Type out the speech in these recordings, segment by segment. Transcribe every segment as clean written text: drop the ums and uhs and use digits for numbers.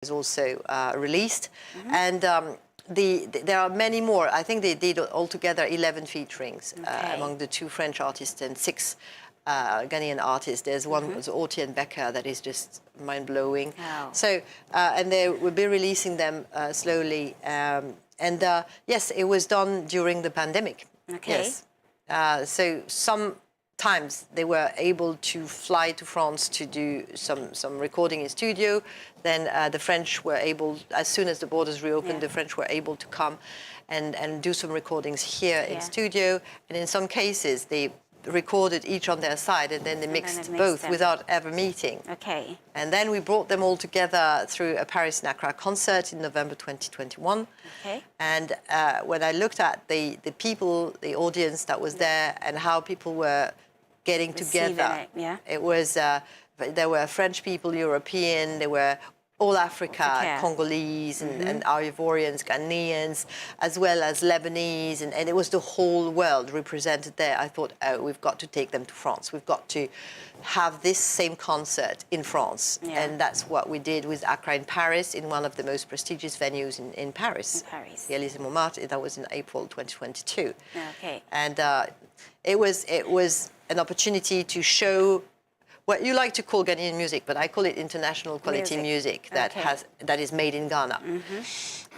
was also released. And there are many more. I think they did altogether 11 featurings among the 2 French artists and 6 Ghanaian artists. There's one, Orti and Becker, that is just mind-blowing. Wow. So, and they will be releasing them slowly. Yes, it was done during the pandemic. Okay. Yes. So sometimes they were able to fly to France to do some recording in studio. Then the French were able, as soon as the borders reopened, the French were able to come and do some recordings here in studio. And in some cases, they recorded each on their side, and then they mixed both without ever meeting. Okay. And then we brought them all together through a Paris and Accra concert in November 2021. Okay. And when I looked at the people, the audience that was there, and how people were getting together, it was there were French people, European, there were all Africa, Congolese and Ivorians, Ghanaians, as well as Lebanese, and it was the whole world represented there. I thought, oh, we've got to take them to France. We've got to have this same concert in France. And that's what we did with Accra in Paris, in one of the most prestigious venues in Paris. The Élysée Montmartre. That was in April 2022. Okay. And it was an opportunity to show what you like to call Ghanaian music, but I call it international quality music that is made in Ghana.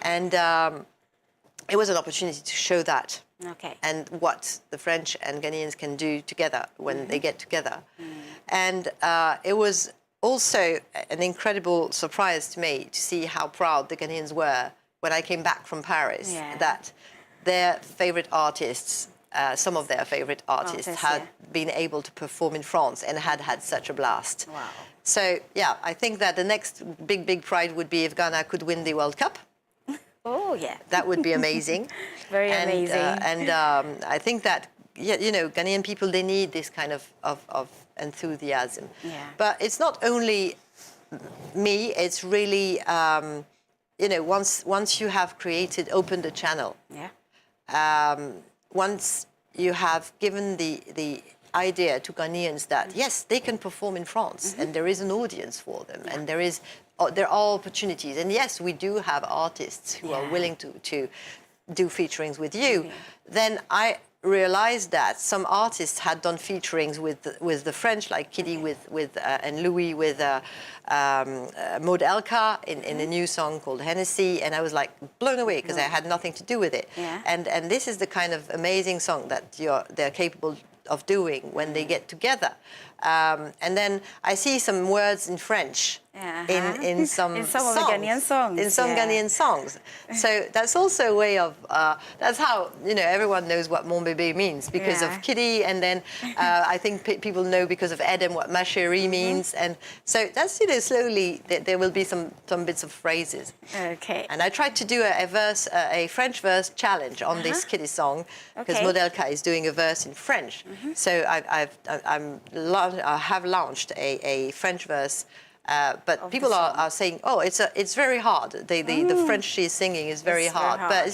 And it was an opportunity to show that and what the French and Ghanaians can do together when they get together. And it was also an incredible surprise to me to see how proud the Ghanaians were when I came back from Paris, that their favorite artists, some of their favorite artists had been able to perform in France and had such a blast. Wow. So, yeah, I think that the next big pride would be if Ghana could win the World Cup. Oh, yeah. That would be amazing. Very amazing. I think that, you know, Ghanaian people, they need this kind of enthusiasm. But it's not only me, it's really, you know, once you have opened a channel, once you have given the idea to Ghanaians that, yes, they can perform in France and there is an audience for them and there are opportunities. And yes, we do have artists who are willing to do featurings with you. Then I realized that some artists had done featurings with the French, like Kiddy and Louis with Maud Elka in a new song called Hennessy, and I was like blown away because I had nothing to do with it. And this is the kind of amazing song that they're capable of doing when they get together. And then I see some words in French in some of the Ghanaian songs. In some Ghanaian songs. So that's also a way of, that's how, you know, everyone knows what Mon Bébé means because of Kiddy, and then I think people know because of Edem what Ma Chérie means. And so that's, you know, slowly there will be some bits of phrases. Okay. And I tried to do a French verse challenge on this Kiddy song because Maud Elka is doing a verse in French. So I have launched a French verse, but people are saying, oh, it's very hard. The French she's singing is very hard. But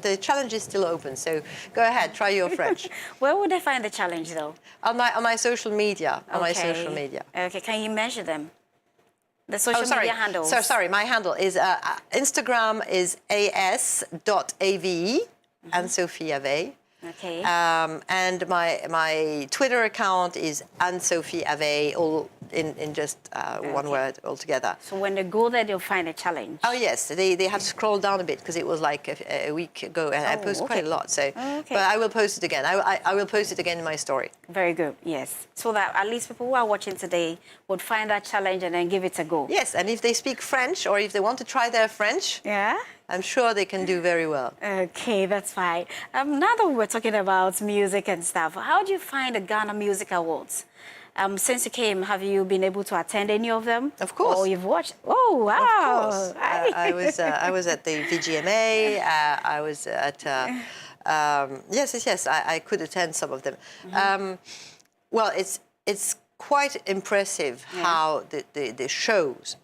the challenge is still open. So go ahead, try your French. Where would I find the challenge, though? On my social media. On my social media. Okay, can you measure them? The social media handles. Sorry, my handle is Instagram is as.ave and Sophie Ave. Okay. And my Twitter account is Sophie Ave, all in just one word altogether. So when they go there, they'll find a challenge. Oh yes, they have to scroll down a bit because it was like a week ago, and I post quite a lot. So, but I will post it again. I will post it again in my story. Very good. Yes, so that at least people who are watching today would find that challenge and then give it a go. Yes, and if they speak French or if they want to try their French, I'm sure they can do very well. Okay, that's fine. Now that we're talking about music and stuff, how do you find the Ghana Music Awards? Since you came, have you been able to attend any of them? Of course. Or you've watched? Oh, wow. Of course. I was at the VGMA. I was at... yes. I could attend some of them. Well, it's quite impressive how the shows,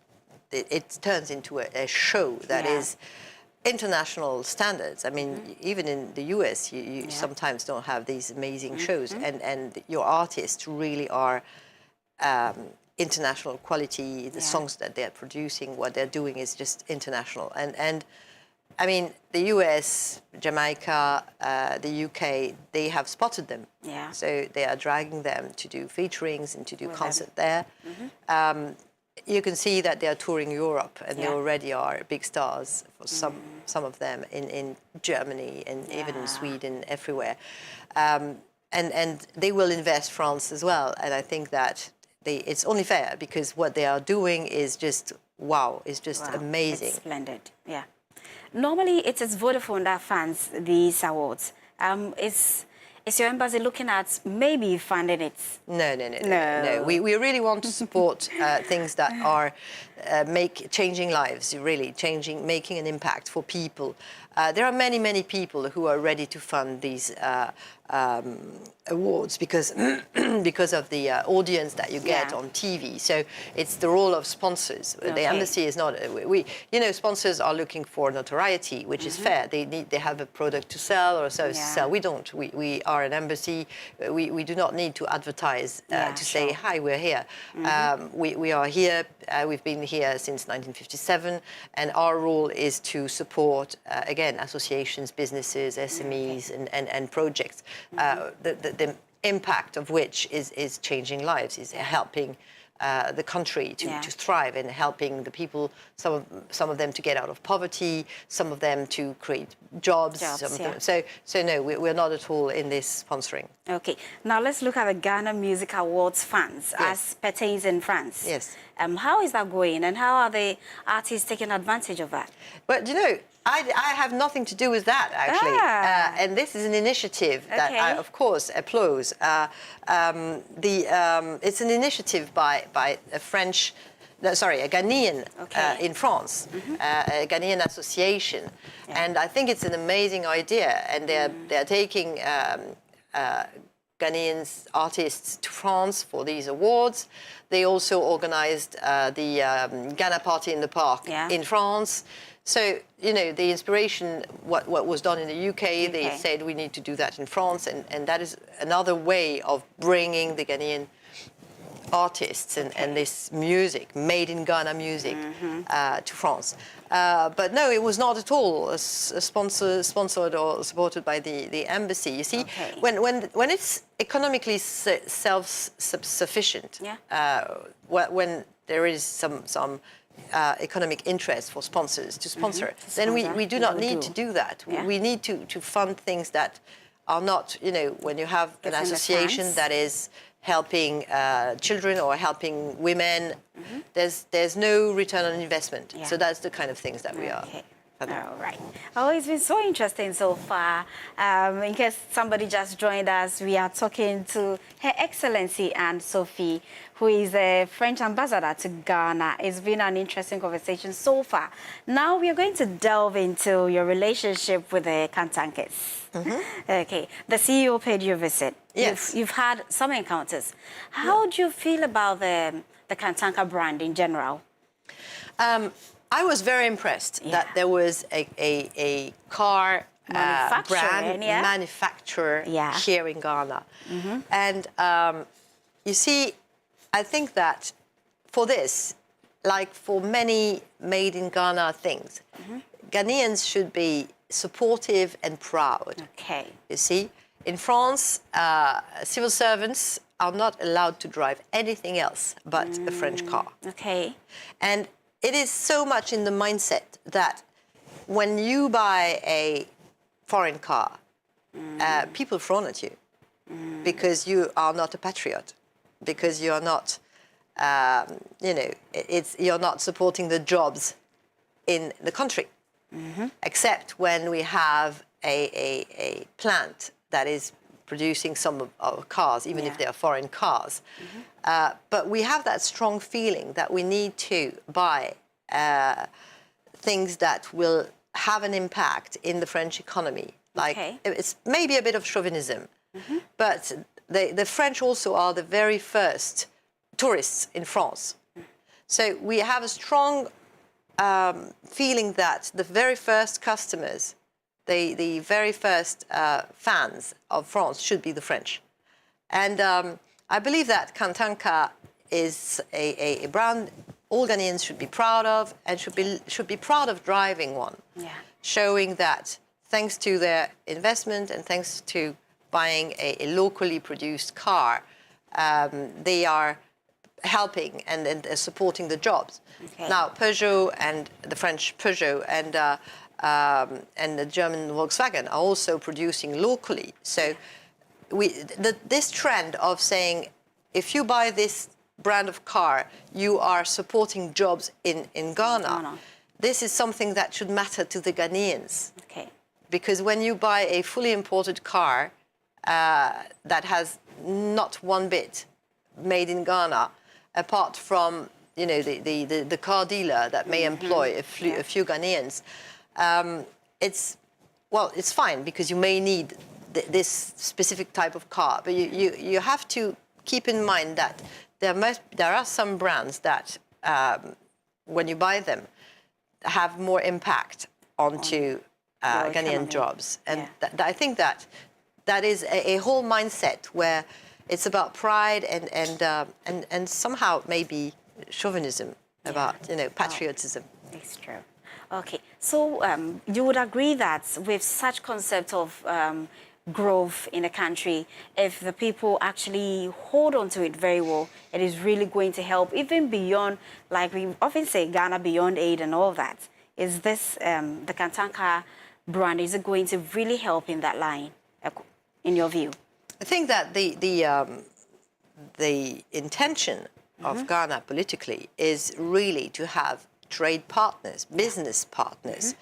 it turns into a show that is international standards. I mean, even in the US, you sometimes don't have these amazing shows, and your artists really are international quality. The songs that they're producing, what they're doing is just international. And I mean, the US, Jamaica, the UK, they have spotted them. Yeah. So they are dragging them to do featurings and to do concert there. You can see that they are touring Europe, and they already are big stars for some of them in Germany and even in Sweden, everywhere. And they will invest France as well. And I think that it's only fair, because what they are doing is just wow, it's just amazing. It's splendid, yeah. Normally, it is Vodafone that funds these awards. Is your embassy looking at maybe funding it? No. We really want to support things that are changing lives, really making an impact for people. There are many people who are ready to fund these awards because because of the audience that you get on TV. So it's the role of sponsors. The embassy is not. Sponsors are looking for notoriety, which is fair. They have a product to sell or a service to sell. We don't. We are an embassy. We do not need to advertise to say hi, we're here. We are here. We've been here since 1957, and our role is to support again associations, businesses, SMEs, and projects. The impact of which is changing lives, is helping the country to thrive, and helping the people, some of them to get out of poverty, some of them to create jobs. So no, we're not at all in this sponsoring. Okay, now let's look at the Ghana Music Awards funds as pertains in France. Yes. How is that going, and how are the artists taking advantage of that? But I have nothing to do with that, actually. And this is an initiative that I, of course, applaud. It's an initiative by a Ghanaian in France, a Ghanaian association. And I think it's an amazing idea. And they're taking Ghanaian artists to France for these awards. They also organized the Ghana Party in the Park in France. So, the inspiration, what was done in the UK, they said we need to do that in France, and that is another way of bringing the Ghanaian artists and this music, made in Ghana music, to France. But no, it was not at all sponsored or supported by the embassy. You see, when it's economically self-sufficient, when there is some economic interest for sponsors to sponsor, then we do not need to do that. We need to fund things that are not, when you have an association that is helping children or helping women, there's no return on investment. So that's the kind of things that we are. All right. Oh, it's been so interesting so far. In case somebody just joined us, we are talking to Her Excellency Anne-Sophie, who is a French ambassador to Ghana. It's been an interesting conversation so far. Now we are going to delve into your relationship with the Kantankes. Okay. The CEO paid you a visit. Yes. You've had some encounters. How do you feel about the Kantanka brand in general? I was very impressed that there was a car brand manufacturer here in Ghana. And you see, I think that for this, like for many made in Ghana things, Ghanaians should be supportive and proud. Okay. You see, in France, civil servants are not allowed to drive anything else but a French car. Okay. And it is so much in the mindset that when you buy a foreign car, people frown at you because you are not a patriot, because you are not, you're not supporting the jobs in the country. Except when we have a plant that is producing some of our cars, even if they are foreign cars. But we have that strong feeling that we need to buy things that will have an impact in the French economy. Like it's maybe a bit of chauvinism, but the French also are the very first tourists in France. So we have a strong feeling that the very first customers, the very first fans of France should be the French. And I believe that Kantanka is a brand all Ghanaians should be proud of and should be proud of driving one, showing that thanks to their investment and thanks to buying a locally produced car, they are helping and supporting the jobs. Okay. Now, Peugeot and the French Peugeot and the German Volkswagen are also producing locally. So this trend of saying, if you buy this brand of car, you are supporting jobs in Ghana. This is something that should matter to the Ghanaians. Okay. Because when you buy a fully imported car that has not one bit made in Ghana, apart from the car dealer that may employ a few Ghanaians, it's fine because you may need this specific type of car, but you have to keep in mind that there are some brands that, when you buy them, have more impact onto Ghanaian jobs, and I think that is a whole mindset where it's about pride and somehow maybe chauvinism about patriotism. It's true. Okay, so you would agree that with such concept of growth in a country, if the people actually hold on to it very well, it is really going to help even beyond, like we often say, Ghana beyond aid and all that. Is this, the Kantanka brand, is it going to really help in that line, in your view? I think that the intention of Ghana politically is really to have trade partners, business partners,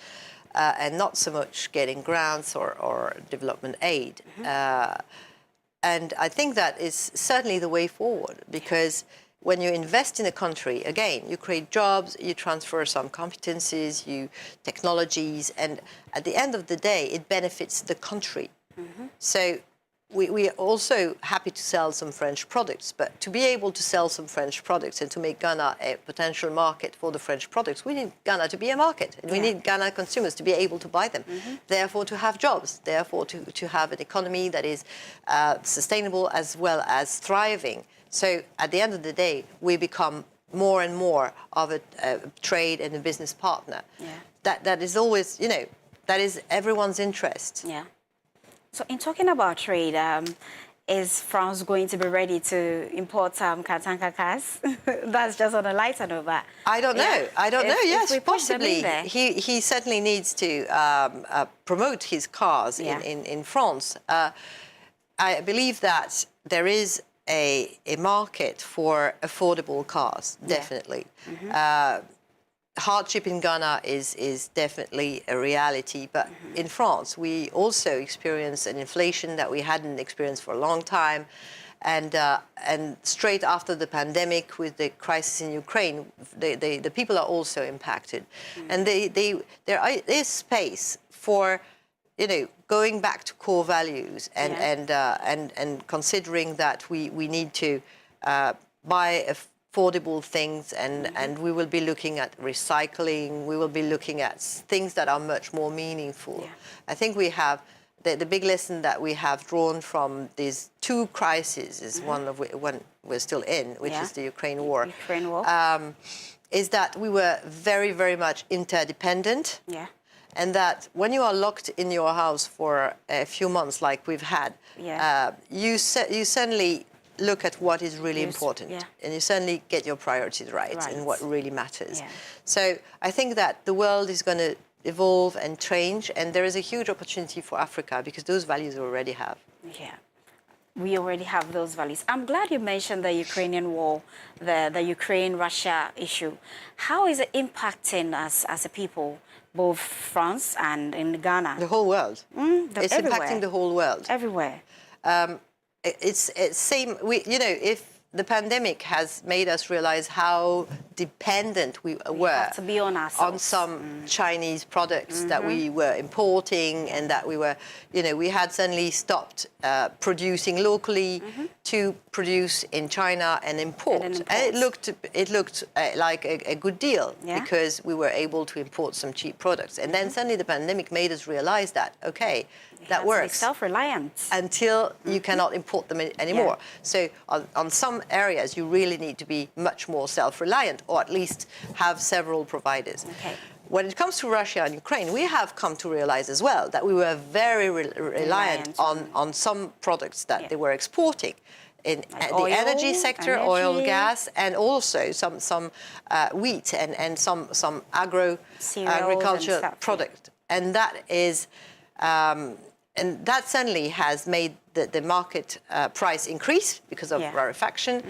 and not so much getting grants or development aid. And I think that is certainly the way forward, because when you invest in a country, again, you create jobs, you transfer some competencies, technologies, and at the end of the day, it benefits the country. So we are also happy to sell some French products, but to be able to sell some French products and to make Ghana a potential market for the French products, we need Ghana to be a market, and we need Ghana consumers to be able to buy them, therefore to have jobs, therefore to have an economy that is sustainable as well as thriving. So at the end of the day, we become more and more of a trade and a business partner. That is always, that is everyone's interest. So in talking about trade, is France going to be ready to import some Kantanka cars? That's just on a lighter note, but I don't know. I don't know. Yes, possibly. He certainly needs to promote his cars in France. I believe that there is a market for affordable cars, definitely. Hardship in Ghana is definitely a reality, but in France we also experience an inflation that we hadn't experienced for a long time, and straight after the pandemic with the crisis in Ukraine, the people are also impacted, and there is space for going back to core values and considering that we need to buy affordable things, and we will be looking at recycling, we will be looking at things that are much more meaningful. I think we have, the big lesson that we have drawn from these two crises, is one we're still in, which is the Ukraine war, is that we were very, very much interdependent. And that when you are locked in your house for a few months, like we've had, you suddenly look at what is really important, and you certainly get your priorities right and what really matters. So I think that the world is going to evolve and change, and there is a huge opportunity for Africa because those values we already have. We already have those values. I'm glad you mentioned the Ukrainian war, the Ukraine-Russia issue. How is it impacting us as a people, both France and in Ghana? The whole world. It's impacting the whole world. Everywhere. It's same. If the pandemic has made us realize how dependent we were to be on some Chinese products that we were importing, and that we were, we had suddenly stopped producing locally to produce in China and import. And it looked like a good deal because we were able to import some cheap products. And then suddenly the pandemic made us realize that, okay, that works. Self-reliant. Until you cannot import them anymore. Yeah. So on some areas, you really need to be much more self-reliant, or at least have several providers. Okay. When it comes to Russia and Ukraine, we have come to realize as well that we were very reliant on some products that they were exporting in like the oil, energy sector, oil, gas, and also some wheat and some agriculture product. And that is, and that certainly has made the market price increase because of rarefaction.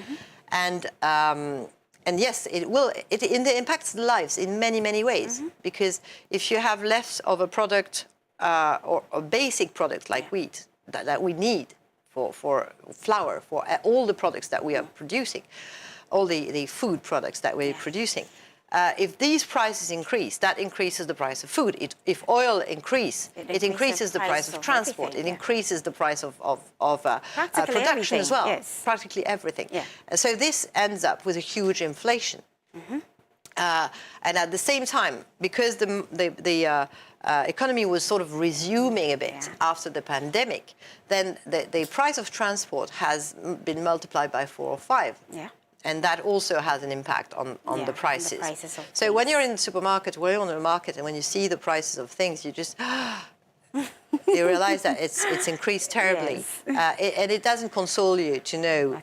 And yes, it will. It impacts the lives in many ways. Because if you have less of a product or a basic product like wheat that we need for flour, for all the products that we are producing, all the food products that we're producing. If these prices increase, that increases the price of food. If oil increases, it increases the price of transport. It increases the price of production as well. Yes. Practically everything. Yeah. So this ends up with a huge inflation. And at the same time, because the economy was sort of resuming a bit after the pandemic, then the price of transport has been multiplied by 4 or 5. Yeah. And that also has an impact on the prices. So when you're in the supermarket, when you're on the market, and when you see the prices of things, you just you realize that it's increased terribly. And it doesn't console you to know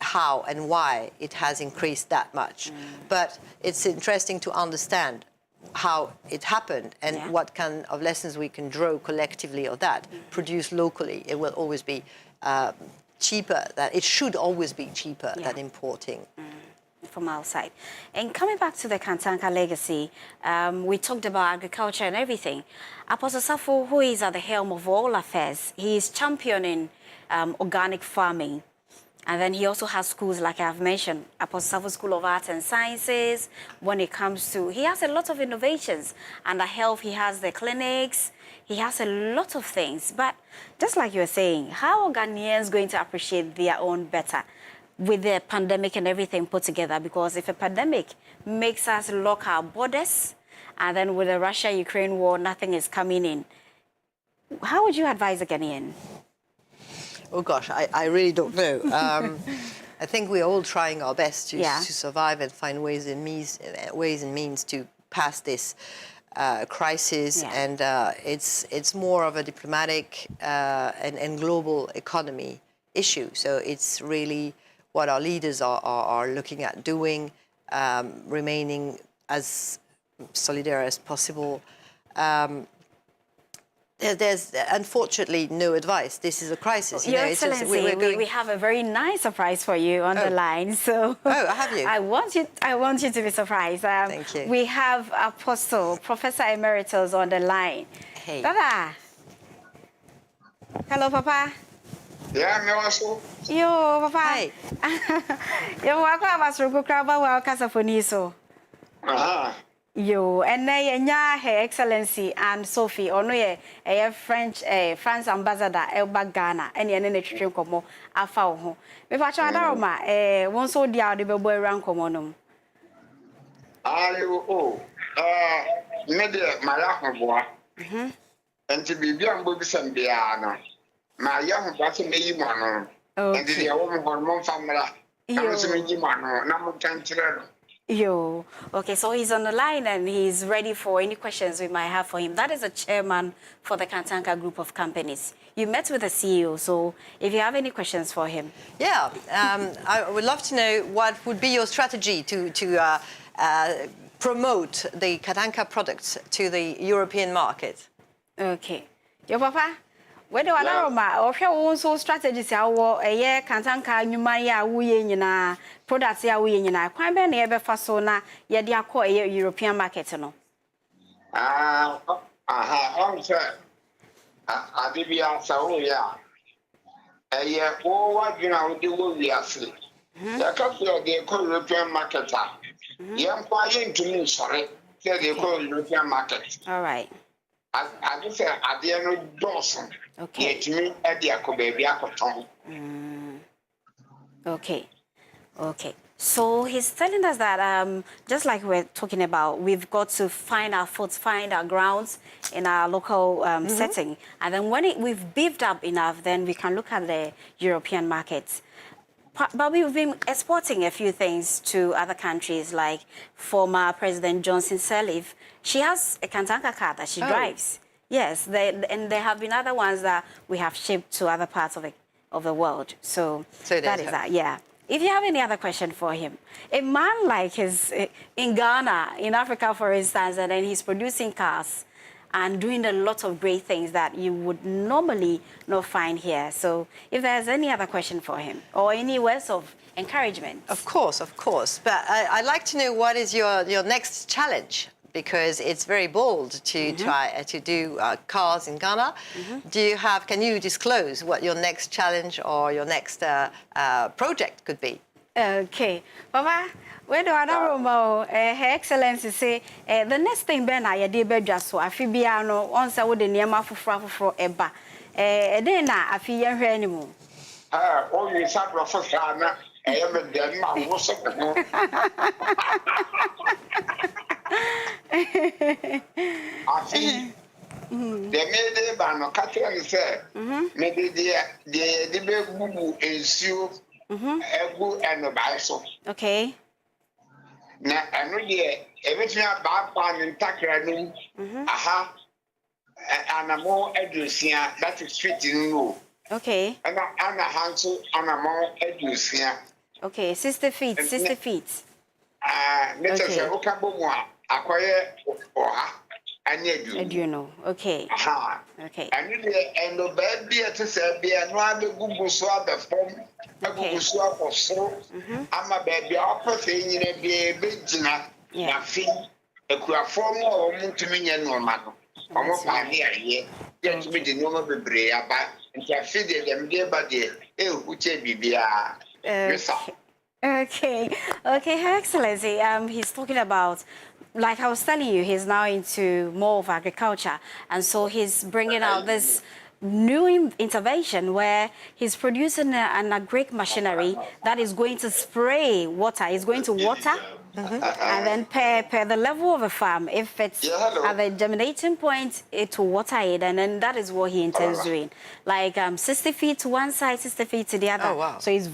how and why it has increased that much. But it's interesting to understand how it happened and what kind of lessons we can draw collectively of that. Produce locally, it will always be cheaper. That it should always be cheaper than importing from outside. And coming back to the Kantanka legacy, we talked about agriculture and everything. Apostle Safo, who is at the helm of all affairs, he is championing organic farming. And then he also has schools, like I've mentioned, Apostle Safo School of Arts and Sciences. When it comes to, he has a lot of innovations. Under health, he has the clinics. He has a lot of things. But just like you were saying, how are Ghanaians going to appreciate their own better with the pandemic and everything put together? Because if a pandemic makes us lock our borders, and then with the Russia-Ukraine war, nothing is coming in, how would you advise a Ghanaian? Oh gosh, I really don't know. I think we're all trying our best to survive and find ways and means to pass this crisis. And it's more of a diplomatic and global economy issue. So it's really what our leaders are looking at doing, remaining as solidary as possible. There's unfortunately no advice. This is a crisis. Your Excellency, we have a very nice surprise for you on the line. So have you? I want you to be surprised. Thank you. We have Apostle Professor Emeritus on the line. Hey. Dada. Hello, Papa. Yeah, me also. Yo, Papa. Hi. Yo, welcome to Yo, and Her Excellency and Sophie, or no, a French, France ambassador, Elba Ghana, and any trip como a foul. If I try Daroma, one so dear the boy around Comonum. Maybe my young and to be young books and piano. My young person may you one, and the woman hormone family. Yo, okay, so he's on the line and he's ready for any questions we might have for him. That is a chairman for the Kantanka group of companies. You met with the CEO, so if you have any questions for him. Yeah, I would love to know what would be your strategy to promote the Kantanka products to the European market. Okay. Yo, Papa? Where do I know or also strategies our a year Kantanka Numaya Wuyina products ya Wuyina, quite many ever fasona, yet they are called a European market. No, I did be answer, yeah. A year, what you know, do we are free. The couple of the European market. Young quiet to me, sorry, say they call European market. All right. I just said, I didn't know Dawson. Okay. Yet me at the baby. Okay. Okay. So he's telling us that just like we're talking about, we've got to find our foot, find our grounds in our local setting. And then when we've beefed up enough, then we can look at the European markets. But we've been exporting a few things to other countries, like former President Johnson Sirleaf. She has a Kantanka car that she drives. Yes, and there have been other ones that we have shipped to other parts of the world. So that is that, yeah. If you have any other question for him, a man like his in Ghana, in Africa, for instance, and then he's producing cars and doing a lot of great things that you would normally not find here. So if there's any other question for him or any words of encouragement. Of course, of course. But I'd like to know what is your next challenge, because it's very bold to try to do cars in Ghana. Can you disclose what your next challenge or your next project could be? Okay. Papa, where do I know? Her Excellency say the next thing Ben I did better so I feel biano once I would the near for eba. Then I feel you're anymore. Oh, you sat for Ghana. I am a dead man. What's up? I see. The made ban Catherine said, maybe the big boo is you, Egu and the Biso. Okay. Now, I know everything about pan and tackling, aha, and a more education that is fitting you. Okay. And a handsome and a more education. Okay, 60 feet, 60 feet. Mr. Okaboa, acquire or and you know, okay. Aha. Okay. And the baby to say, be a no Google swab the form, a Google swab of so. I'm a baby opposite in a big dinner, nothing, a queer form or to me and no man. Almost 5 years, yet to be the normal baby, but I feed them day by day, which be Okay, Her Excellency, he's talking about, like I was telling you, he's now into more of agriculture, and so he's bringing out this new intervention where he's producing an agric machinery that is going to spray water. It's going to water, and then per the level of a farm, if it's at the germinating point, it will water it, and then that is what he intends doing. Like 60 feet to one side, 60 feet to the other. Oh, wow. So it's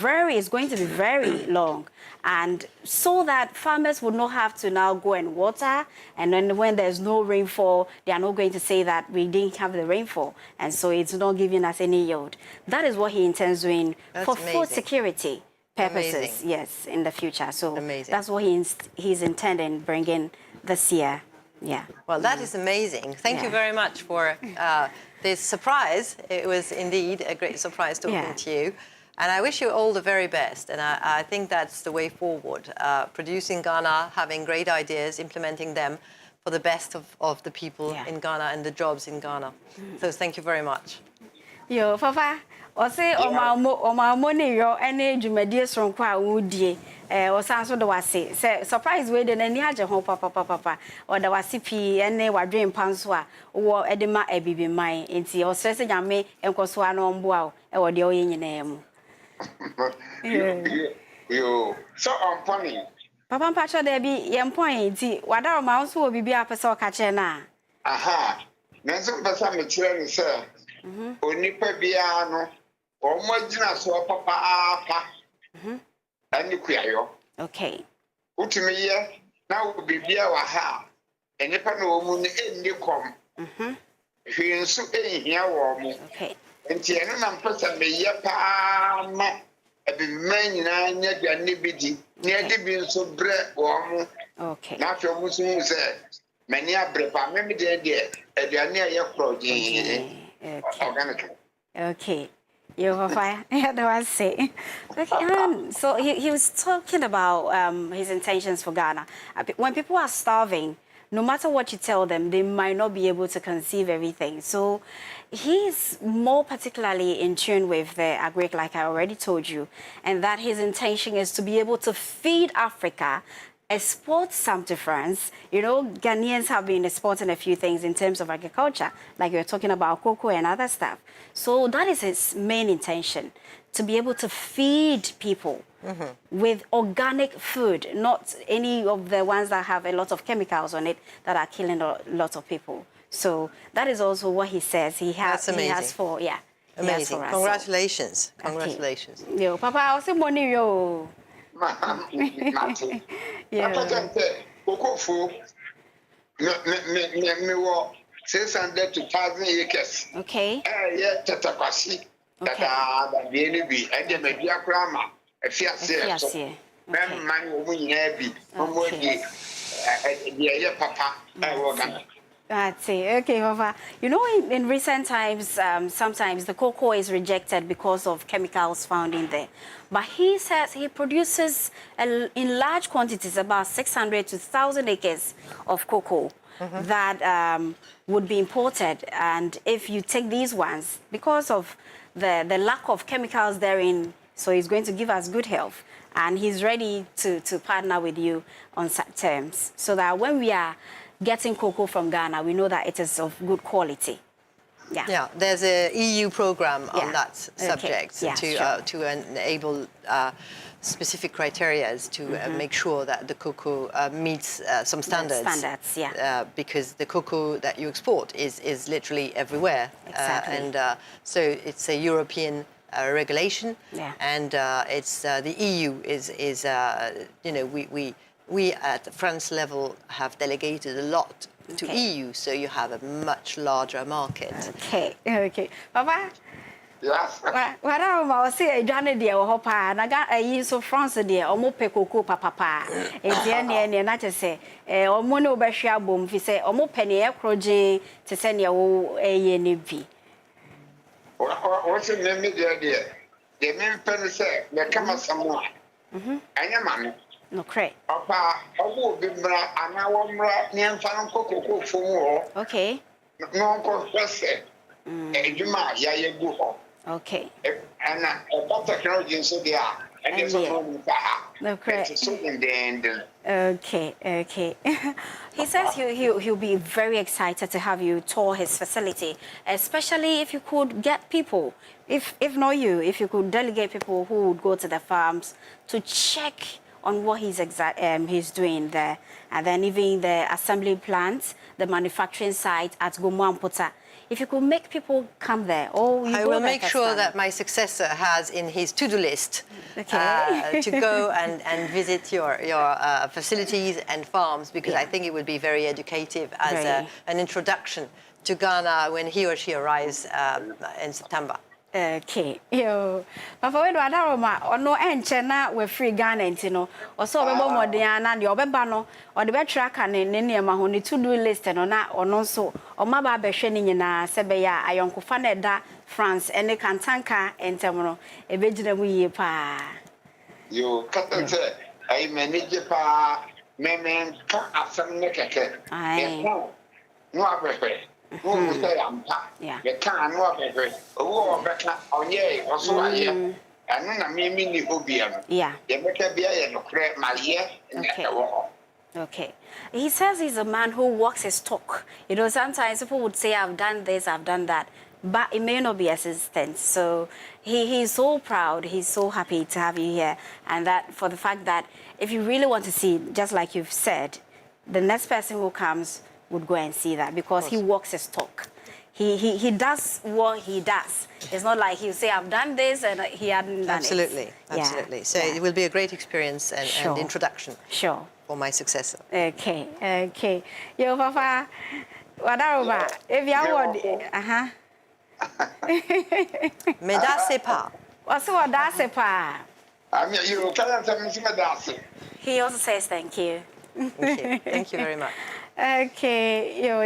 going to be very long. And so that farmers would not have to now go and water, and then when there's no rainfall, they are not going to say that we didn't have the rainfall, and so it's not giving us any yield. That is what he intends doing for food security purposes, yes, in the future. So that's what he's intending bringing this year. Yeah. Well, that is amazing. Thank you very much for this surprise. It was indeed a great surprise talking to you. And I wish you all the very best. And I think that's the way forward. Producing Ghana, having great ideas, implementing them for the best of the people in Ghana and the jobs in Ghana. So thank you very much. Yo, Papa, I say, my money, your energy, my dear from Kwa Woody, or sounds what I say. Surprise way than any other home, Papa, or the Wasipi, and they were dream panswa, or Edema Ebi mine, into your stressing and me, and Coswano on Bow, or the oil in your name. You so on funny. Papa Pacha, there be young point, what our mouse will be up a so catcher now. Aha, Nancy Passam, sir. Only Pabiano, or Majina so papa, and you queer. Okay. Put me here, now will be beer or ha, and if I know woman in you come. He is so in here warm. Okay. And Tiana person be ye palm, a be man, near the nibidi, near the being so bread warm. Okay. Now your Muslim said, many are prepared, maybe they're there, near your project. Okay. You have I say. Okay. So he was talking about his intentions for Ghana. When people are starving, no matter what you tell them, they might not be able to conceive everything. So he's more particularly in tune with the agric, like I already told you, and that his intention is to be able to feed Africa, export some to France. You know, Ghanaians have been exporting a few things in terms of agriculture, like you're talking about cocoa and other stuff. So that is his main intention, to be able to feed people with organic food, not any of the ones that have a lot of chemicals on it that are killing a lot of people. So that is also what he says. He has for, yeah. Amazing. Congratulations. Okay. Congratulations. Yo, Papa, I'll say money, yo. Yeah. Me 600 to 1,000 acres. Okay. Yeah, Tatakwasi. That the enemy and the media grammar. A fiancé. Man, woman, heavy. Yeah, Papa. That's it. Okay, Papa. You know, in recent times, sometimes the cocoa is rejected because of chemicals found in there. But he says he produces in large quantities, about 600 to 1,000 acres of cocoa that would be imported. And if you take these ones, because of the lack of chemicals therein, so he's going to give us good health. And he's ready to partner with you on such terms, so that when we are getting cocoa from Ghana, we know that it is of good quality. Yeah. Yeah, there's a EU program on that subject to enable specific criteria to make sure that the cocoa meets some standards. Because the cocoa that you export is literally everywhere. Exactly. And so it's a European regulation. Yeah. And it's the EU is you know, we at the France level have delegated a lot to EU, so you have a much larger market. Okay. Papa? Yes. What I say a Johnny dear or Hopper, and I got a year so France dear, or more cocoa, papa. It's the end, and I just say, or mono bashia boom, if you say, or more penny project to send your ANV. What's the name of the idea? The main penny say, there comes someone. And your man. No credit. Papa, I will be bra, and I will bra, near Fan Cocoa for more. Okay. No confessor. You might, yeah, go. Okay. And a technology so they are. And there's no credit. So in the end. Okay. He says he'll be very excited to have you tour his facility, especially if you could get people, if not you, if you could delegate people who would go to the farms to check on what he's doing there, and then even the assembly plant, the manufacturing site at Gomuampota. If you could make people come there, I will make sure that my successor has in his to-do list to go and visit your facilities and farms, because I think it would be very educative as an introduction to Ghana when he or she arrives in September. Okay, yo. Papa, we do adaroma. Ono enchena we free Ghana ntino. Oso obebo modern de obeba no. Ode be track ne nneema ho ne to do list no na ono nso. Omaba behwe ne nyina sebe ya ayonkofa na da France ene kantanka entem no. Ebegyina mu yie pa. Yo, katete. I manage pa memen ka asem ne keke. Ai. No abehwe. Who say I'm the can no be oh better on ye or so I and then I mean the obium. Yeah. The better be a no credit my year. Okay. He says he's a man who walks his talk. You know, sometimes people would say, I've done this, I've done that, but it may not be assistant. So he's so proud, he's so happy to have you here. And that for the fact that if you really want to see, just like you've said, the next person who comes would go and see that, because he walks his talk. He does what he does. It's not like he'll say, I've done this and he hadn't done it. Absolutely. So it will be a great experience and introduction for my successor. Okay. Yo, Papa, whatever. If you want, Mais that c'est pas. What's what that c'est pas? I mean, you can't tell me that. He also says thank you. Okay. Thank you very much. Okay, yo,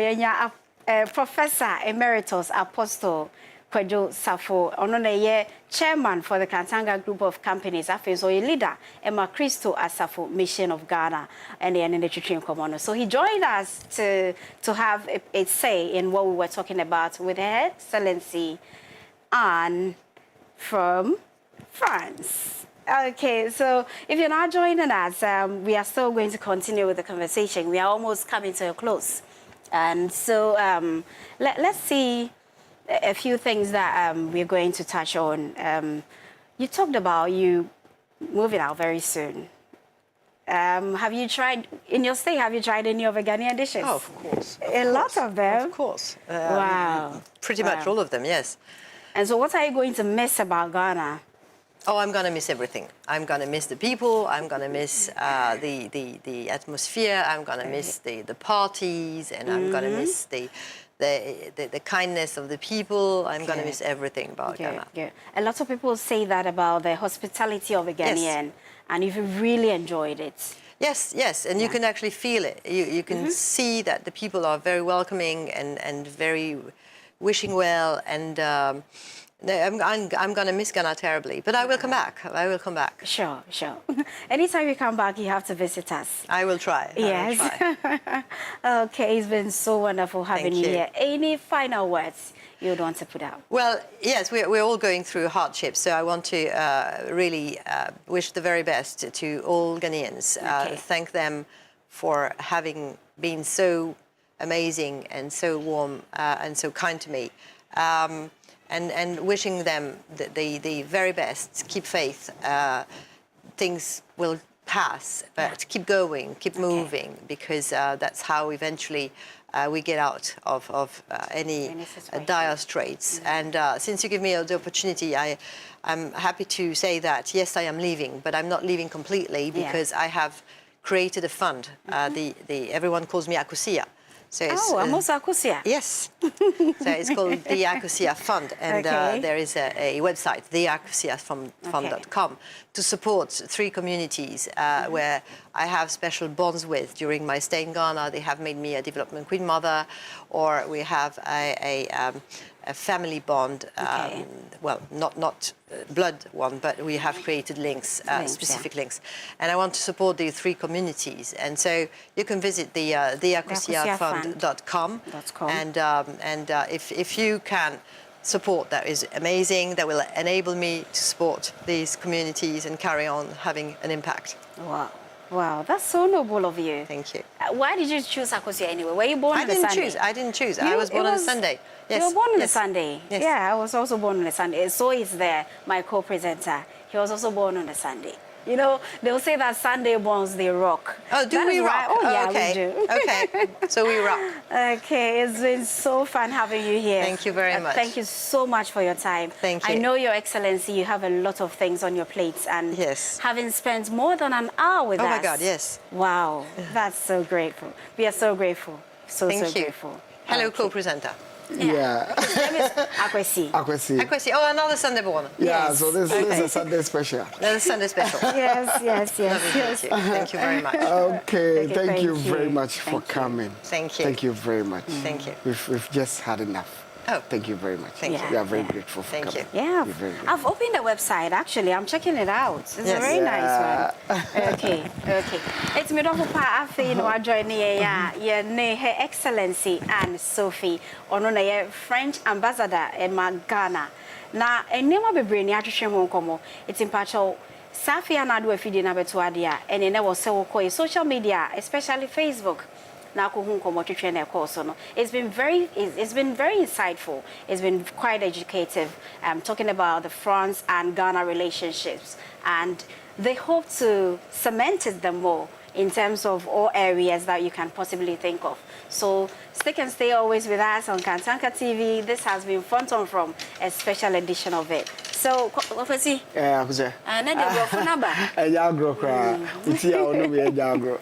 Professor Emeritus Apostle Kwadwo Safo, Ononeye, Chairman for the Kantanga Group of Companies, so a leader, Emma Christo Asafo Mission of Ghana, and the Nutrition Commander. So he joined us to have a say in what we were talking about with Her Excellency Anne from France. Okay, so if you're not joining us, we are still going to continue with the conversation. We are almost coming to a close. And so let's see a few things that we're going to touch on. You talked about you moving out very soon. Have you tried, in your stay, have you tried any of the Ghanaian dishes? Oh, of course. A lot of them? Of course. Wow. Pretty much all of them, yes. And so what are you going to miss about Ghana? Oh, I'm going to miss everything. I'm going to miss the people. I'm going to miss the atmosphere. I'm going to miss the parties, and I'm going to miss the kindness of the people. I'm going to miss everything about Ghana. Good. A lot of people say that about the hospitality of the Ghanaian, and you've really enjoyed it. Yes, yes, and you can actually feel it. You can see that the people are very welcoming and very wishing well, and no, I'm going to miss Ghana terribly, but I will come back. I will come back. Sure, sure. Anytime you come back, you have to visit us. I will try. Yes. I will try. Okay, it's been so wonderful having you here. Any final words you would want to put out? Well, yes, we're all going through hardships, so I want to really wish the very best to all Ghanaians. Thank them for having been so amazing and so warm and so kind to me. And wishing them the very best. Keep faith. Things will pass, but keep going, keep moving, because that's how eventually we get out of any dire straits. And since you give me the opportunity, I'm happy to say that, yes, I am leaving, but I'm not leaving completely, because I have created a fund. Everyone calls me Akusia. So I'm also Akusia. Yes. So it's called the Akusia Fund, and there is a website, theakusiafund.com, to support 3 communities where I have special bonds with during my stay in Ghana. They have made me a development queen mother, or we have a family bond, well, not blood one, but we have created links, specific links. And I want to support the 3 communities. And so you can visit the theakusiafund.com. And if you can support, that is amazing. That will enable me to support these communities and carry on having an impact. Wow. Wow, that's so noble of you. Thank you. Why did you choose Akusia anyway? Were you born on a Sunday? I didn't choose. I was born on a Sunday. Yes. You were born on a Sunday? Yes. Yeah, I was also born on a Sunday. So is there, my co-presenter. He was also born on a Sunday. You know, they'll say that Sunday borns, they rock. Oh, do we rock? Right. Oh, yeah, okay. we do. Okay, so we rock. Okay, it's been so fun having you here. Thank you very much. Thank you so much for your time. Thank you. I know, Your Excellency, you have a lot of things on your plates, and having spent more than an hour with us. Oh my God, yes. Wow, that's so grateful. We are so grateful. So grateful. Hello, co-presenter. Yeah. His name is Akwesi. Akwesi. Oh, another Sunday born. Yeah, so this is a Sunday special. Another Sunday special. Yes. Thank you very much. Okay, thank you very much for coming. Thank you. Thank you very much. Thank you. We've just had enough. Oh. Thank you very much. Thank you. We are very grateful for coming. Thank you. Yeah, I've opened the website, actually. I'm checking it out. It's a very nice one. Okay. It's me don't you know, I join Her Excellency and Sophie, on French ambassador in Ghana. Now, a name of a brain, it's in Pacho. Safia and I do a feeding about Wadia, and then there was so social media, especially Facebook. It's been very insightful. It's been quite educative. Talking about the France and Ghana relationships, and they hope to cement them more in terms of all areas that you can possibly think of. So stick and stay always with us on Kantanka TV. This has been Front on From, a special edition of it. So, what was he? Yeah, who's there? And then the phone number. A Yagro cry. It's here, no be a Yagro.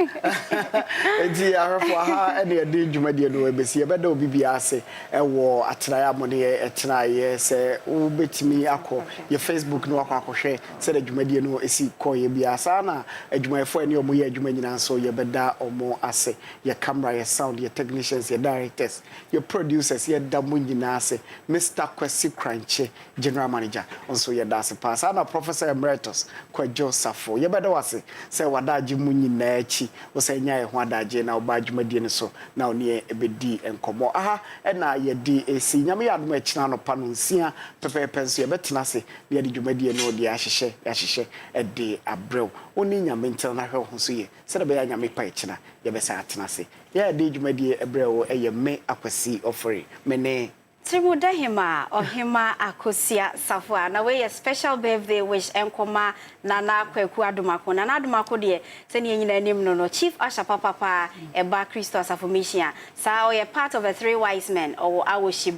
It's here for her and the day you made your no ABC, but no BBS, a war at Triamony, a Try, say, oh, bet me, Ako, your Facebook no Ako share, said that you made your no AC, call your Biasana, and you may find your Muya Jumanian, so your beda or more assay, your camera, your sound, your technicians, your directors, your producers, your Damunginase, Mr. Kwesi Crunchy, General Manager. Also, your that's a pass. I'm a Professor Emeritus, quite Joseph. You better was say what that Jimuni Nachi was saying, yeah, one that Jena Bajumadian so now near a bit and Como. Aha, and now your DAC. Yami had much now Panuncia, Pepe Pensia, Betnasi, the Jumadian or the Ashishe, a day a bro. Only your mental who see, said a bear Yami Paichina, Yabesa Tanasi. Yeah, did you media a bro, a me Akwesi offering, Mene. Trimudahima or Hima Akosia Safwa. Now we a special birthday wish enkoma Nana Kweku Adumako. Nana Adumako de send you name no Chief Asha Papa Eba Christos Affirmation. So we are part of the 3 wise men or our ship